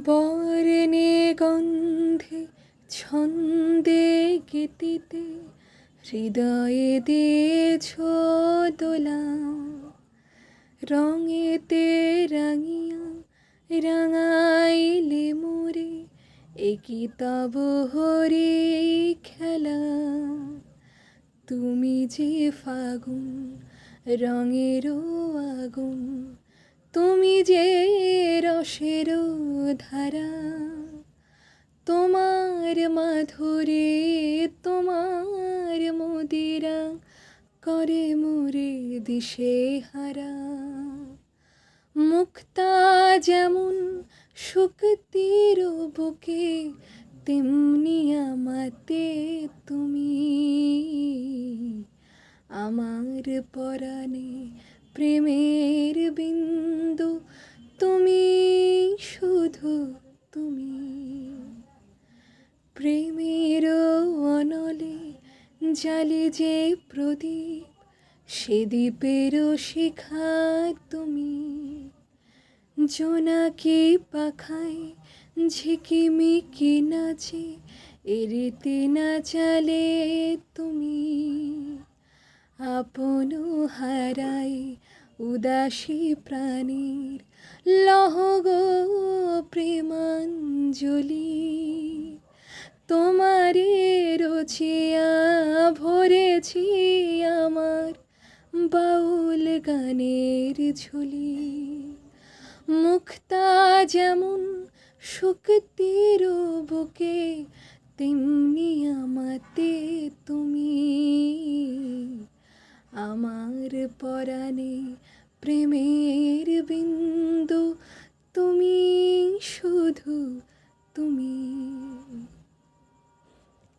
বর্ণে গন্ধে ছন্দে গীতিতে হৃদয়ে দিয়েছ দোলা, রঙেতে রাঙিয়া রাঙাইলে মোরে, একি তব হরি খেলা। তুমি যে ফাগুন রঙেরও আগুন, তুমি যে রসের ধারা, তোমার মাধুরী তোমার মদিরা করে মোরে দিশেহারা। মুক্তা যেমন শুকতির বুকে, তেমনি আমাতে তুমি। আমার পরাণে প্রেমের বিন্দু, তুমি শুধু তুমি। প্রেমের অনলে জালে যে প্রদীপ, সে দ্বীপের শিখা তুমি। জোনাকি পাখায় ঝিকিমিকি নাচে, এরিতে নাচালে তুমি। আপন হারাই উদাসী প্রাণীর লহগ প্রেমাঞ্জলি, তোমারে রচিয়া ভরেছি আমার বাউল গানের ঝুলি। মুক্তা যেমন শুকতির বুকে, তেমনি আমাতে তুমি। আমার পরাণে প্রেমের বিন্দু, তুমি শুধু তুমি।